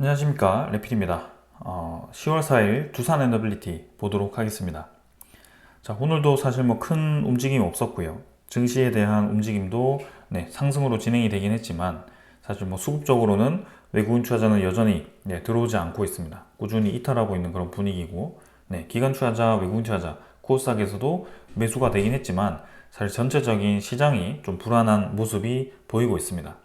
안녕하십니까, 레필입니다. 10월 4일 두산 에너빌리티 보도록 하겠습니다. 자, 오늘도 사실 뭐 큰 움직임 없었고요. 증시에 대한 움직임도 상승으로 진행이 되긴 했지만 사실 뭐 수급적으로는 외국인 투자자는 여전히 들어오지 않고 있습니다. 꾸준히 이탈하고 있는 그런 분위기고, 기관 투자자, 외국인 투자자 코스닥에서도 매수가 되긴 했지만 사실 전체적인 시장이 좀 불안한 모습이 보이고 있습니다.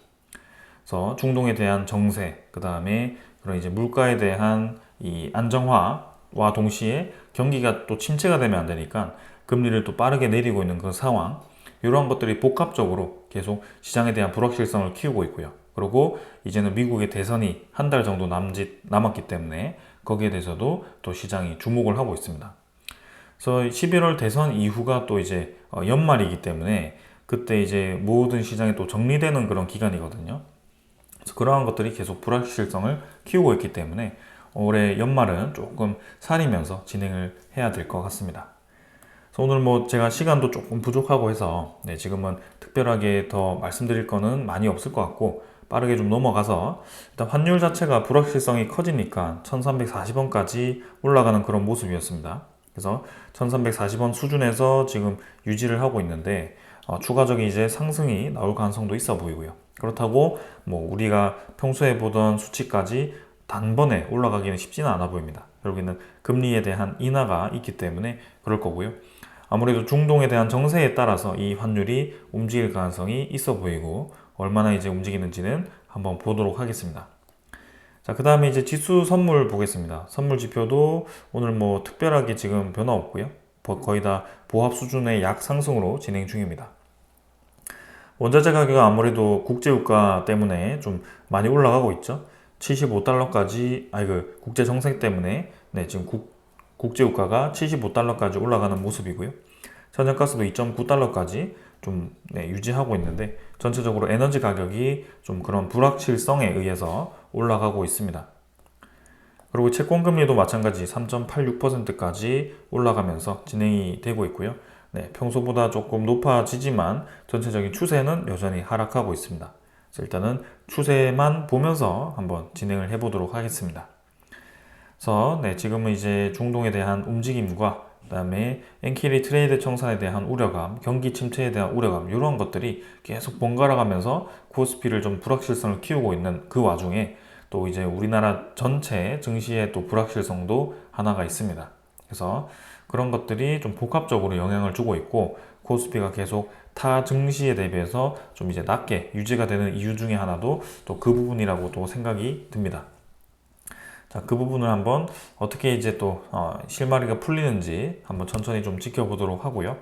그래서 중동에 대한 정세, 그 다음에 그런 이제 물가에 대한 이 안정화와 동시에 경기가 또 침체가 되면 안 되니까 금리를 또 빠르게 내리고 있는 그 상황, 이러한 것들이 복합적으로 계속 시장에 대한 불확실성을 키우고 있고요. 그리고 이제는 미국의 대선이 한 달 정도 남았기 때문에 거기에 대해서도 또 시장이 주목을 하고 있습니다. 그래서 11월 대선 이후가 또 이제 연말이기 때문에 그때 이제 모든 시장이 또 정리되는 그런 기간이거든요. 그래서 그러한 것들이 계속 불확실성을 키우고 있기 때문에 올해 연말은 조금 사리면서 진행을 해야 될 것 같습니다. 그래서 오늘 뭐 제가 시간도 조금 부족하고 해서 지금은 특별하게 더 말씀드릴 거는 많이 없을 것 같고 빠르게 좀 넘어가서 일단 환율 자체가 불확실성이 커지니까 1340원까지 올라가는 그런 모습이었습니다. 그래서 1340원 수준에서 지금 유지를 하고 있는데 추가적인 이제 상승이 나올 가능성도 있어 보이고요. 그렇다고 뭐 우리가 평소에 보던 수치까지 단번에 올라가기는 쉽지는 않아 보입니다. 결국에는 금리에 대한 인하가 있기 때문에 그럴 거고요. 아무래도 중동에 대한 정세에 따라서 이 환율이 움직일 가능성이 있어 보이고 얼마나 이제 움직이는지는 한번 보도록 하겠습니다. 자, 그 다음에 이제 지수 선물 보겠습니다. 선물 지표도 오늘 뭐 특별하게 지금 변화 없고요. 거의 다 보합 수준의 약상승으로 진행 중입니다. 원자재 가격은 아무래도 국제유가 때문에 좀 많이 올라가고 있죠. 75달러까지, 국제 정세 때문에, 지금 국제유가가 75달러까지 올라가는 모습이고요. 천연가스도 2.9달러까지 좀 유지하고 있는데, 전체적으로 에너지 가격이 좀 그런 불확실성에 의해서 올라가고 있습니다. 그리고 채권금리도 마찬가지 3.86%까지 올라가면서 진행이 되고 있고요. 평소보다 조금 높아지지만 전체적인 추세는 여전히 하락하고 있습니다. 그래서 일단은 추세만 보면서 한번 진행을 해보도록 하겠습니다. 그래서 지금은 이제 중동에 대한 움직임과 그다음에 엔키리 트레이드 청산에 대한 우려감, 경기 침체에 대한 우려감 이런 것들이 계속 번갈아 가면서 코스피를 좀 불확실성을 키우고 있는 그 와중에 또 이제 우리나라 전체 증시의 또 불확실성도 하나가 있습니다. 그래서 그런 것들이 좀 복합적으로 영향을 주고 있고 코스피가 계속 타 증시에 대비해서 좀 이제 낮게 유지가 되는 이유 중에 하나도 또 그 부분이라고 또 생각이 듭니다. 자, 그 부분을 한번 어떻게 이제 또 실마리가 풀리는지 한번 천천히 좀 지켜보도록 하고요.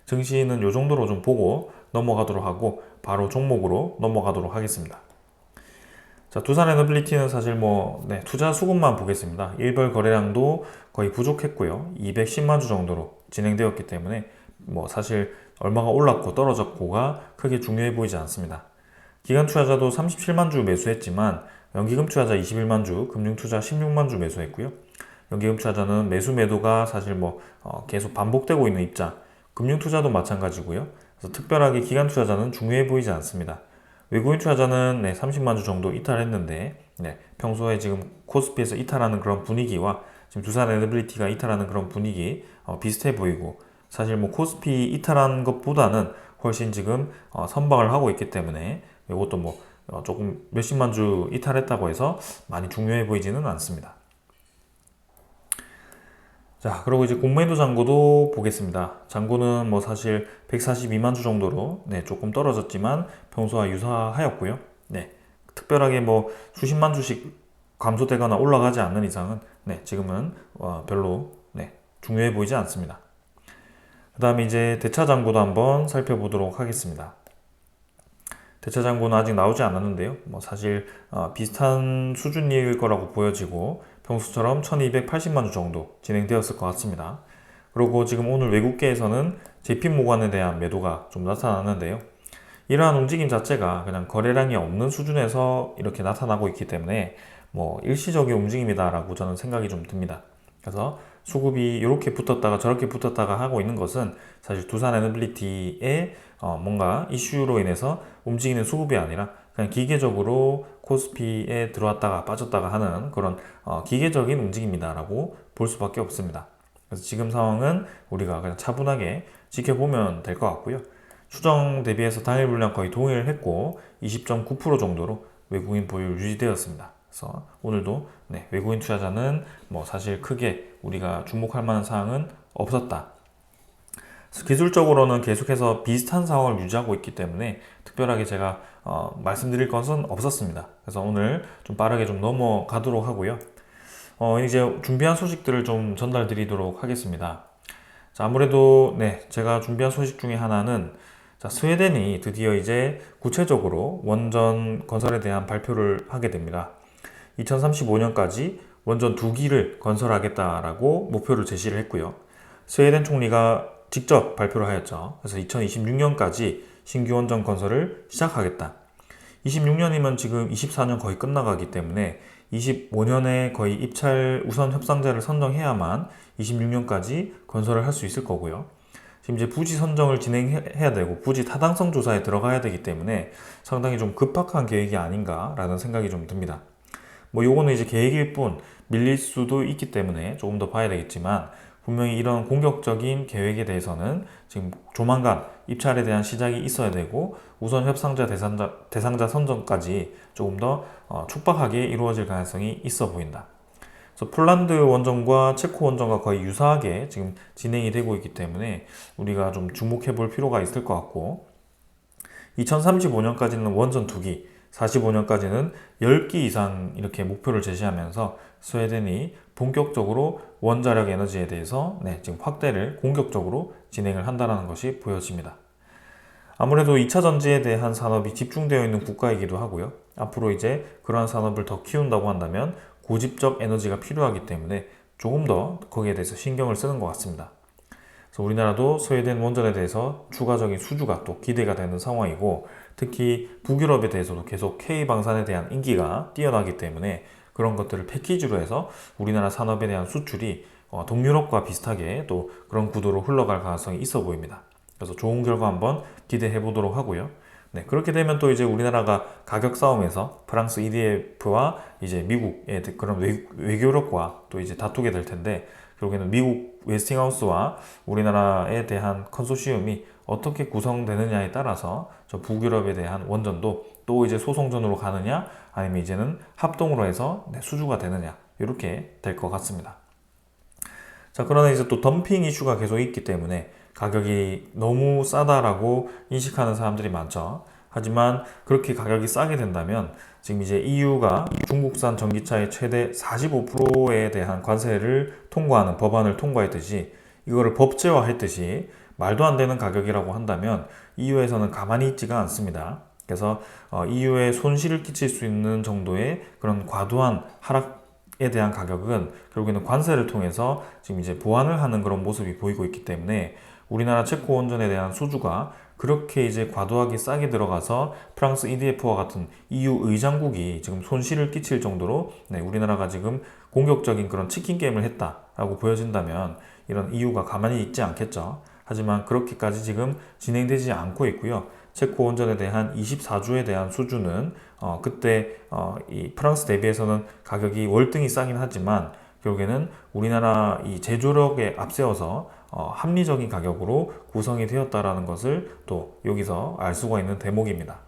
증시는 이 정도로 좀 보고 넘어가도록 하고 바로 종목으로 넘어가도록 하겠습니다. 자, 두산 에너빌리티는 사실 뭐 투자 수급만 보겠습니다. 일별 거래량도 거의 부족했고요. 210만 주 정도로 진행되었기 때문에 뭐 사실 얼마가 올랐고 떨어졌고가 크게 중요해 보이지 않습니다. 기관 투자자도 37만 주 매수했지만 연기금 투자자 21만 주, 금융 투자 16만 주 매수했고요. 연기금 투자자는 매수 매도가 사실 뭐 계속 반복되고 있는 입장. 금융 투자도 마찬가지고요. 그래서 특별하게 기관 투자자는 중요해 보이지 않습니다. 외국인 투자자는 30만 주 정도 이탈했는데 평소에 지금 코스피에서 이탈하는 그런 분위기와 지금 두산 에너빌리티가 이탈하는 그런 분위기 비슷해 보이고 사실 뭐 코스피 이탈한 것보다는 훨씬 지금 선방을 하고 있기 때문에 이것도 뭐 조금 몇십만 주 이탈했다고 해서 많이 중요해 보이지는 않습니다. 자, 그리고 이제 공매도 잔고도 보겠습니다. 잔고는 뭐 사실 142만 주 정도로 조금 떨어졌지만 평소와 유사하였고요. 특별하게 뭐 수십만 주씩 감소되거나 올라가지 않는 이상은 지금은 별로 중요해 보이지 않습니다. 그 다음에 이제 대차 잔고도 한번 살펴보도록 하겠습니다. 대차 잔고는 아직 나오지 않았는데요. 뭐 사실 비슷한 수준일 거라고 보여지고 평소처럼 1280만 주 정도 진행되었을 것 같습니다. 그리고 지금 오늘 외국계에서는 JP모간에 대한 매도가 좀 나타났는데요. 이러한 움직임 자체가 그냥 거래량이 없는 수준에서 이렇게 나타나고 있기 때문에 뭐 일시적인 움직임이다라고 저는 생각이 좀 듭니다. 그래서 수급이 이렇게 붙었다가 저렇게 붙었다가 하고 있는 것은 사실 두산 에너빌리티의 뭔가 이슈로 인해서 움직이는 수급이 아니라 그냥 기계적으로 코스피에 들어왔다가 빠졌다가 하는 그런 기계적인 움직임이다라고 볼 수밖에 없습니다. 그래서 지금 상황은 우리가 그냥 차분하게 지켜보면 될 것 같고요. 추정 대비해서 당일 물량 거의 동일했고 20.9% 정도로 외국인 보유 유지되었습니다. 그래서 오늘도 외국인 투자자는 뭐 사실 크게 우리가 주목할 만한 사항은 없었다. 기술적으로는 계속해서 비슷한 상황을 유지하고 있기 때문에 특별하게 제가 말씀드릴 것은 없었습니다. 그래서 오늘 좀 빠르게 좀 넘어가도록 하고요. 이제 준비한 소식들을 좀 전달 드리도록 하겠습니다. 자, 아무래도 제가 준비한 소식 중에 하나는 스웨덴이 드디어 이제 구체적으로 원전 건설에 대한 발표를 하게 됩니다. 2035년까지 원전 2기를 건설하겠다라고 목표를 제시를 했고요. 스웨덴 총리가 직접 발표를 하였죠. 그래서 2026년까지 신규 원전 건설을 시작하겠다. 26년이면 지금 24년 거의 끝나가기 때문에 25년에 거의 입찰 우선 협상자를 선정해야만 26년까지 건설을 할 수 있을 거고요. 지금 이제 부지 선정을 진행해야 되고 부지 타당성 조사에 들어가야 되기 때문에 상당히 좀 급박한 계획이 아닌가라는 생각이 좀 듭니다. 뭐 요거는 이제 계획일 뿐 밀릴 수도 있기 때문에 조금 더 봐야 되겠지만 분명히 이런 공격적인 계획에 대해서는 지금 조만간 입찰에 대한 시작이 있어야 되고 우선 협상자 대상자 선정까지 조금 더 촉박하게 이루어질 가능성이 있어 보인다. 그래서 폴란드 원전과 체코 원전과 거의 유사하게 지금 진행이 되고 있기 때문에 우리가 좀 주목해 볼 필요가 있을 것 같고 2035년까지는 원전 2기, 45년까지는 10기 이상 이렇게 목표를 제시하면서 스웨덴이 본격적으로 원자력 에너지에 대해서 지금 확대를 공격적으로 진행을 한다는 것이 보여집니다. 아무래도 2차 전지에 대한 산업이 집중되어 있는 국가이기도 하고요. 앞으로 이제 그러한 산업을 더 키운다고 한다면 고집적 에너지가 필요하기 때문에 조금 더 거기에 대해서 신경을 쓰는 것 같습니다. 그래서 우리나라도 스웨덴 원전에 대해서 추가적인 수주가 또 기대가 되는 상황이고 특히 북유럽에 대해서도 계속 K방산에 대한 인기가 뛰어나기 때문에 그런 것들을 패키지로 해서 우리나라 산업에 대한 수출이 동유럽과 비슷하게 또 그런 구도로 흘러갈 가능성이 있어 보입니다. 그래서 좋은 결과 한번 기대해 보도록 하고요. 그렇게 되면 또 이제 우리나라가 가격 싸움에서 프랑스 EDF와 이제 미국의 그런 외교력과 또 이제 다투게 될 텐데 결국에는 미국 웨스팅하우스와 우리나라에 대한 컨소시엄이 어떻게 구성되느냐에 따라서 저 북유럽에 대한 원전도 또 이제 소송전으로 가느냐 아니면 이제는 합동으로 해서 수주가 되느냐 이렇게 될 것 같습니다. 자, 그러나 이제 또 덤핑 이슈가 계속 있기 때문에 가격이 너무 싸다라고 인식하는 사람들이 많죠. 하지만 그렇게 가격이 싸게 된다면 지금 이제 EU가 중국산 전기차의 최대 45%에 대한 관세를 통과하는 법안을 통과했듯이 이거를 법제화했듯이 말도 안 되는 가격이라고 한다면 EU에서는 가만히 있지가 않습니다. 그래서 EU에 손실을 끼칠 수 있는 정도의 그런 과도한 하락에 대한 가격은 결국에는 관세를 통해서 지금 이제 보완을 하는 그런 모습이 보이고 있기 때문에 우리나라 체코 원전에 대한 수주가 그렇게 이제 과도하게 싸게 들어가서 프랑스 EDF와 같은 EU 의장국이 지금 손실을 끼칠 정도로 우리나라가 지금 공격적인 그런 치킨 게임을 했다라고 보여진다면 이런 EU가 가만히 있지 않겠죠. 하지만 그렇게까지 지금 진행되지 않고 있고요. 체코 원전에 대한 24주에 대한 수주는 그때 이 프랑스 대비해서는 가격이 월등히 싸긴 하지만 결국에는 우리나라 이 제조력에 앞세워서 합리적인 가격으로 구성이 되었다라는 것을 또 여기서 알 수가 있는 대목입니다.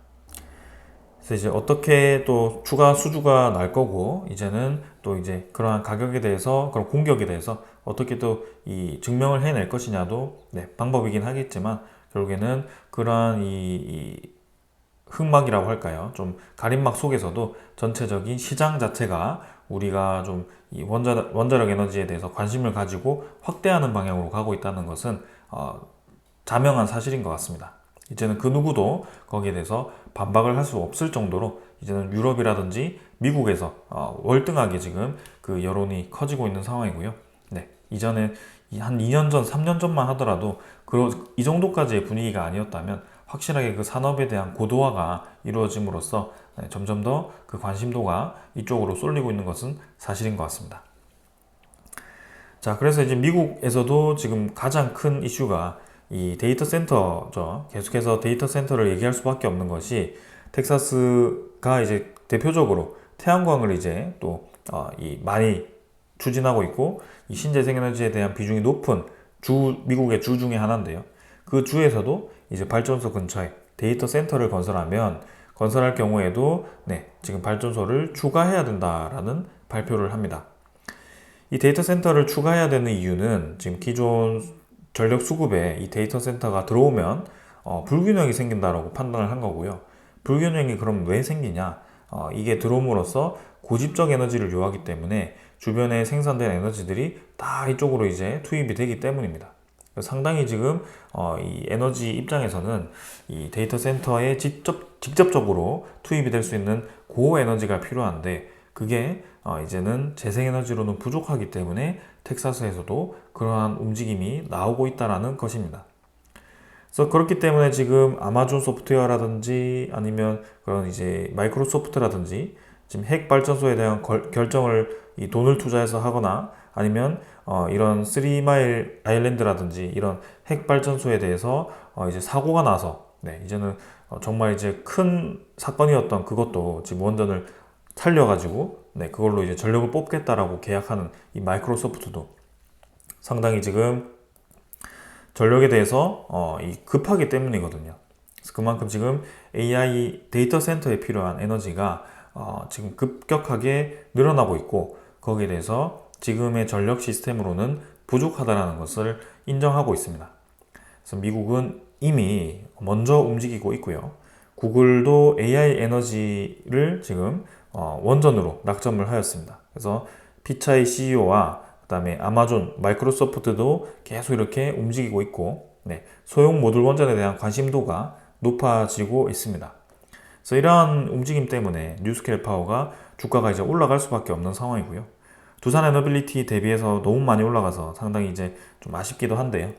그래서 이제 어떻게 또 추가 수주가 날 거고 이제는 또 이제 그러한 가격에 대해서 그런 공격에 대해서 어떻게 또 이 증명을 해낼 것이냐도 방법이긴 하겠지만 결국에는 그러한 이 흑막이라고 할까요? 좀 가림막 속에서도 전체적인 시장 자체가 우리가 좀 이 원자력 에너지에 대해서 관심을 가지고 확대하는 방향으로 가고 있다는 것은 자명한 사실인 것 같습니다. 이제는 그 누구도 거기에 대해서 반박을 할 수 없을 정도로 이제는 유럽이라든지 미국에서 월등하게 지금 그 여론이 커지고 있는 상황이고요. 이전에 한 2년 전, 3년 전만 하더라도 이 정도까지의 분위기가 아니었다면 확실하게 그 산업에 대한 고도화가 이루어짐으로써 점점 더 그 관심도가 이쪽으로 쏠리고 있는 것은 사실인 것 같습니다. 자, 그래서 이제 미국에서도 지금 가장 큰 이슈가 이 데이터 센터죠. 계속해서 데이터 센터를 얘기할 수밖에 없는 것이 텍사스가 이제 대표적으로 태양광을 이제 또 많이 추진하고 있고, 이 신재생에너지에 대한 비중이 높은 미국의 주 중에 하나인데요. 그 주에서도 이제 발전소 근처에 데이터 센터를 건설할 경우에도 지금 발전소를 추가해야 된다라는 발표를 합니다. 이 데이터 센터를 추가해야 되는 이유는 지금 기존 전력 수급에 이 데이터 센터가 들어오면 불균형이 생긴다라고 판단을 한 거고요. 불균형이 그럼 왜 생기냐? 이게 들어옴으로써 고집적 에너지를 요하기 때문에 주변에 생산된 에너지들이 다 이쪽으로 이제 투입이 되기 때문입니다. 상당히 지금 이 에너지 입장에서는 이 데이터 센터에 직접적으로 투입이 될 수 있는 고에너지가 필요한데, 그게 이제는 재생에너지로는 부족하기 때문에 텍사스에서도 그러한 움직임이 나오고 있다라는 것입니다. 그래서 그렇기 때문에 지금 아마존 소프트웨어라든지 아니면 그런 이제 마이크로소프트라든지 지금 핵 발전소에 대한 결정을 이 돈을 투자해서 하거나, 아니면 이런 3마일 아일랜드라든지 이런 핵 발전소에 대해서 이제 사고가 나서 이제는 정말 이제 큰 사건이었던 그것도 지금 원전을 살려가지고 그걸로 이제 전력을 뽑겠다라고 계약하는 이 마이크로소프트도 상당히 지금 전력에 대해서 급하기 때문이거든요. 그래서 그만큼 지금 AI 데이터 센터에 필요한 에너지가 지금 급격하게 늘어나고 있고, 거기에 대해서 지금의 전력 시스템으로는 부족하다는 것을 인정하고 있습니다. 그래서 미국은 이미 먼저 움직이고 있고요. 구글도 AI 에너지를 지금 원전으로 낙점을 하였습니다. 그래서 피차의 CEO와 그다음에 아마존, 마이크로소프트도 계속 이렇게 움직이고 있고, 소형 모듈 원전에 대한 관심도가 높아지고 있습니다. 그래서 이러한 움직임 때문에 뉴스케일 파워가 주가가 이제 올라갈 수밖에 없는 상황이고요. 두산 에너빌리티 대비해서 너무 많이 올라가서 상당히 이제 좀 아쉽기도 한데요.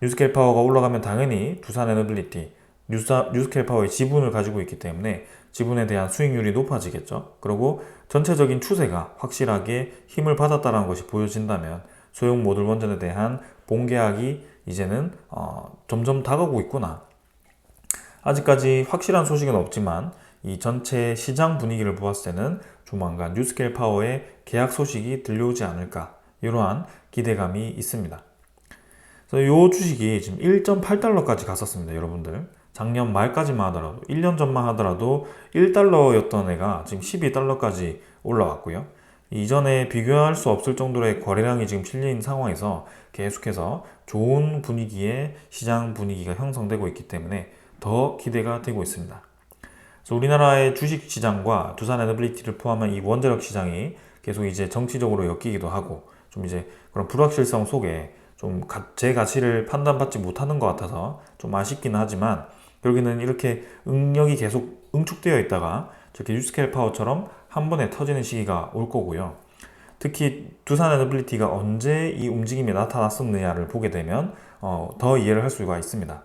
뉴스케일 파워가 올라가면 당연히 두산 에너빌리티, 뉴스케일 파워의 지분을 가지고 있기 때문에 지분에 대한 수익률이 높아지겠죠. 그리고 전체적인 추세가 확실하게 힘을 받았다는 것이 보여진다면 소형 모듈 원전에 대한 본계약이 이제는 점점 다가오고 있구나. 아직까지 확실한 소식은 없지만 이 전체 시장 분위기를 보았을 때는 조만간 뉴스케일 파워의 계약 소식이 들려오지 않을까, 이러한 기대감이 있습니다. 그래서 이 주식이 지금 1.8달러까지 갔었습니다, 여러분들. 작년 말까지만 하더라도, 1년 전만 하더라도 1달러였던 애가 지금 12달러까지 올라왔고요. 이전에 비교할 수 없을 정도의 거래량이 지금 실린 상황에서 계속해서 좋은 분위기의 시장 분위기가 형성되고 있기 때문에 더 기대가 되고 있습니다. 그래서 우리나라의 주식 시장과 두산 에너빌리티를 포함한 이 원자력 시장이 계속 이제 정치적으로 엮이기도 하고, 좀 이제 그런 불확실성 속에 좀 제 가치를 판단받지 못하는 것 같아서 좀 아쉽기는 하지만, 결국에는 이렇게 응력이 계속 응축되어 있다가 저렇게 뉴스케일 파워처럼 한 번에 터지는 시기가 올 거고요. 특히 두산 에너빌리티가 언제 이 움직임이 나타났었느냐를 보게 되면 더 이해를 할 수가 있습니다.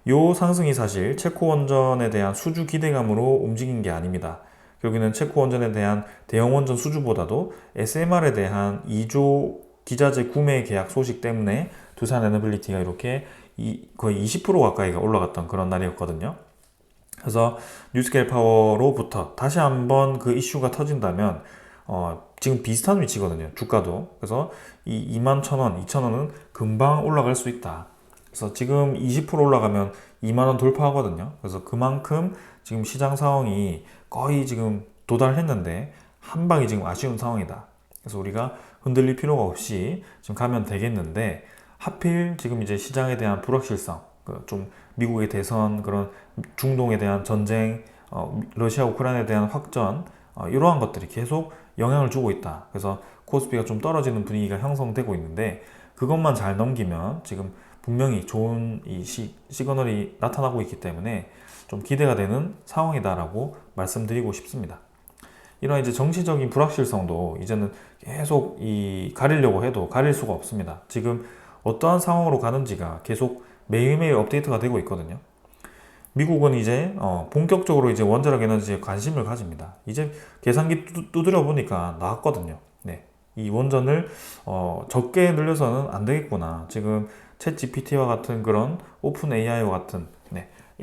이 상승이 사실 체코 원전에 대한 수주 기대감으로 움직인 게 아닙니다. 결국에는 체코 원전에 대한 대형 원전 수주보다도 SMR에 대한 2조 기자재 구매 계약 소식 때문에 두산 에너빌리티가 이렇게 거의 20% 가까이가 올라갔던 그런 날이었거든요. 그래서 뉴스케일 파워로부터 다시 한번 그 이슈가 터진다면 지금 비슷한 위치거든요, 주가도. 그래서 이 21,000원, 2,000원은 금방 올라갈 수 있다. 그래서 지금 20% 올라가면 2만원 돌파하거든요. 그래서 그만큼 지금 시장 상황이 거의 지금 도달했는데 한 방이 지금 아쉬운 상황이다. 그래서 우리가 흔들릴 필요가 없이 지금 가면 되겠는데, 하필 지금 이제 시장에 대한 불확실성, 좀 미국의 대선, 그런 중동에 대한 전쟁, 러시아 우크라이나에 대한 확전, 이러한 것들이 계속 영향을 주고 있다. 그래서 코스피가 좀 떨어지는 분위기가 형성되고 있는데, 그것만 잘 넘기면 지금 분명히 좋은 이 시그널이 나타나고 있기 때문에 좀 기대가 되는 상황이다라고 말씀드리고 싶습니다. 이런 이제 정치적인 불확실성도 이제는 계속 가리려고 해도 가릴 수가 없습니다. 지금 어떠한 상황으로 가는지가 계속 매일매일 업데이트가 되고 있거든요. 미국은 이제 본격적으로 이제 원자력 에너지에 관심을 가집니다. 이제 계산기 두드려 보니까 나왔거든요. 이 원전을 적게 늘려서는 안 되겠구나. 지금 챗 GPT와 같은 그런 오픈 AI와 같은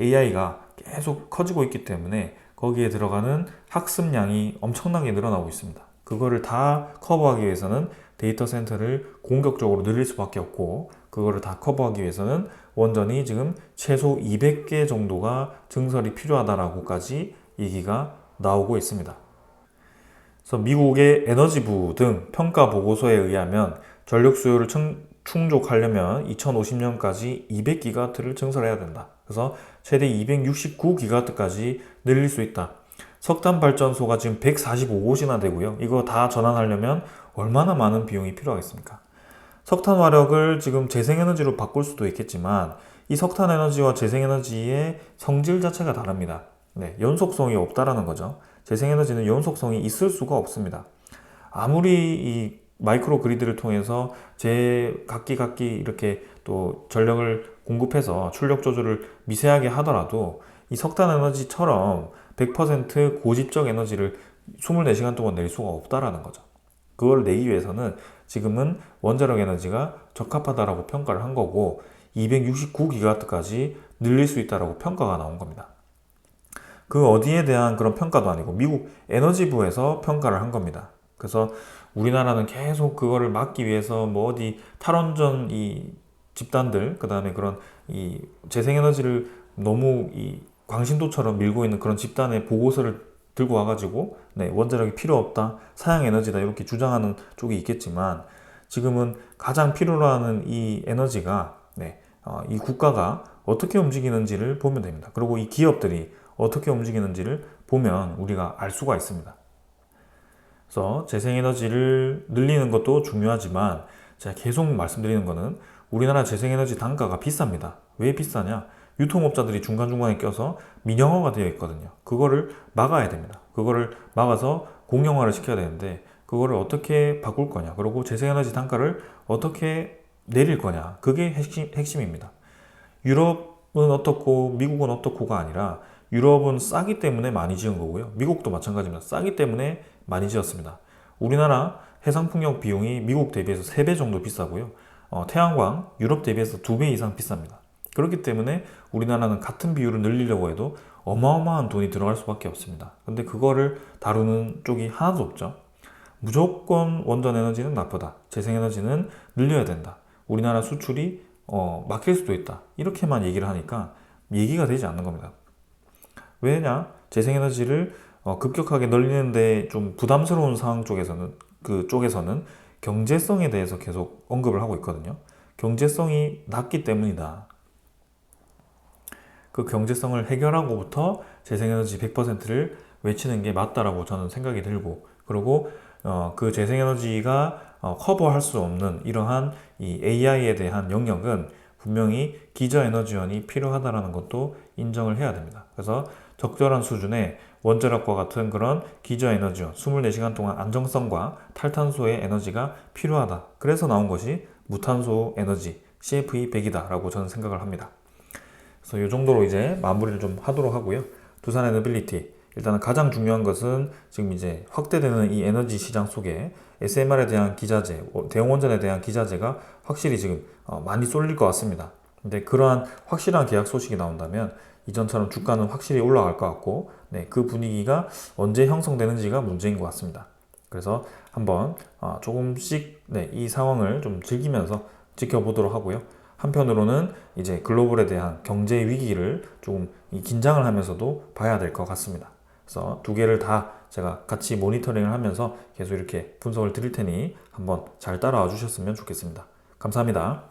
AI가 계속 커지고 있기 때문에 거기에 들어가는 학습량이 엄청나게 늘어나고 있습니다. 그거를 다 커버하기 위해서는 데이터 센터를 공격적으로 늘릴 수밖에 없고, 그거를 다 커버하기 위해서는 원전이 지금 최소 200개 정도가 증설이 필요하다라고까지 얘기가 나오고 있습니다. 그래서 미국의 에너지부 등 평가 보고서에 의하면 전력 수요를 충족하려면 2050년까지 200기가와트를 증설해야 된다. 그래서 최대 269기가와트까지 늘릴 수 있다. 석탄 발전소가 지금 145곳이나 되고요. 이거 다 전환하려면 얼마나 많은 비용이 필요하겠습니까? 석탄 화력을 지금 재생에너지로 바꿀 수도 있겠지만 이 석탄 에너지와 재생에너지의 성질 자체가 다릅니다. 네, 연속성이 없다라는 거죠. 재생에너지는 연속성이 있을 수가 없습니다. 아무리 이 마이크로 그리드를 통해서 각기 이렇게 또 전력을 공급해서 출력 조절을 미세하게 하더라도 이 석탄 에너지처럼 100% 고집적 에너지를 24시간 동안 낼 수가 없다라는 거죠. 그걸 내기 위해서는 지금은 원자력 에너지가 적합하다라고 평가를 한 거고 269기가와트까지 늘릴 수 있다라고 평가가 나온 겁니다. 그 어디에 대한 그런 평가도 아니고 미국 에너지부에서 평가를 한 겁니다. 그래서 우리나라는 계속 그거를 막기 위해서 뭐 어디 탈원전 이 집단들, 그 다음에 그런 이 재생에너지를 너무 이 광신도처럼 밀고 있는 그런 집단의 보고서를 들고 와가지고 원자력이 필요 없다, 사양 에너지다 이렇게 주장하는 쪽이 있겠지만 지금은 가장 필요로 하는 이 에너지가 이 국가가 어떻게 움직이는지를 보면 됩니다. 그리고 이 기업들이 어떻게 움직이는지를 보면 우리가 알 수가 있습니다. 그래서 재생에너지를 늘리는 것도 중요하지만 제가 계속 말씀드리는 거는 우리나라 재생에너지 단가가 비쌉니다. 왜 비싸냐? 유통업자들이 중간중간에 껴서 민영화가 되어 있거든요. 그거를 막아야 됩니다. 그거를 막아서 공영화를 시켜야 되는데 그거를 어떻게 바꿀 거냐, 그리고 재생에너지 단가를 어떻게 내릴 거냐, 그게 핵심입니다. 유럽은 어떻고 미국은 어떻고가 아니라 유럽은 싸기 때문에 많이 지은 거고요. 미국도 마찬가지입니다. 싸기 때문에 많이 지었습니다. 우리나라 해상풍력 비용이 미국 대비해서 3배 정도 비싸고요. 태양광 유럽 대비해서 2배 이상 비쌉니다. 그렇기 때문에 우리나라는 같은 비율을 늘리려고 해도 어마어마한 돈이 들어갈 수밖에 없습니다. 근데 그거를 다루는 쪽이 하나도 없죠. 무조건 원전 에너지는 나쁘다, 재생에너지는 늘려야 된다, 우리나라 수출이 막힐 수도 있다, 이렇게만 얘기를 하니까 얘기가 되지 않는 겁니다. 왜냐? 재생에너지를 급격하게 늘리는데 좀 부담스러운 상황 쪽에서는 경제성에 대해서 계속 언급을 하고 있거든요. 경제성이 낮기 때문이다. 그 경제성을 해결하고부터 재생에너지 100%를 외치는 게 맞다라고 저는 생각이 들고, 그리고 그 재생에너지가 커버할 수 없는 이러한 이 AI에 대한 영역은 분명히 기저에너지원이 필요하다는 것도 인정을 해야 됩니다. 그래서 적절한 수준의 원자력과 같은 그런 기저에너지원, 24시간 동안 안정성과 탈탄소의 에너지가 필요하다. 그래서 나온 것이 무탄소 에너지 CFE100이다 라고 저는 생각을 합니다. 그래서 이 정도로 이제 마무리를 좀 하도록 하고요. 두산 에너빌리티, 일단은 가장 중요한 것은 지금 이제 확대되는 이 에너지 시장 속에 SMR에 대한 기자재, 대형원전에 대한 기자재가 확실히 지금 많이 쏠릴 것 같습니다. 근데 그러한 확실한 계약 소식이 나온다면 이전처럼 주가는 확실히 올라갈 것 같고, 그 분위기가 언제 형성되는지가 문제인 것 같습니다. 그래서 한번 조금씩 이 상황을 좀 즐기면서 지켜보도록 하고요. 한편으로는 이제 글로벌에 대한 경제 위기를 조금 긴장을 하면서도 봐야 될 것 같습니다. 그래서 두 개를 다 제가 같이 모니터링을 하면서 계속 이렇게 분석을 드릴 테니 한번 잘 따라와 주셨으면 좋겠습니다. 감사합니다.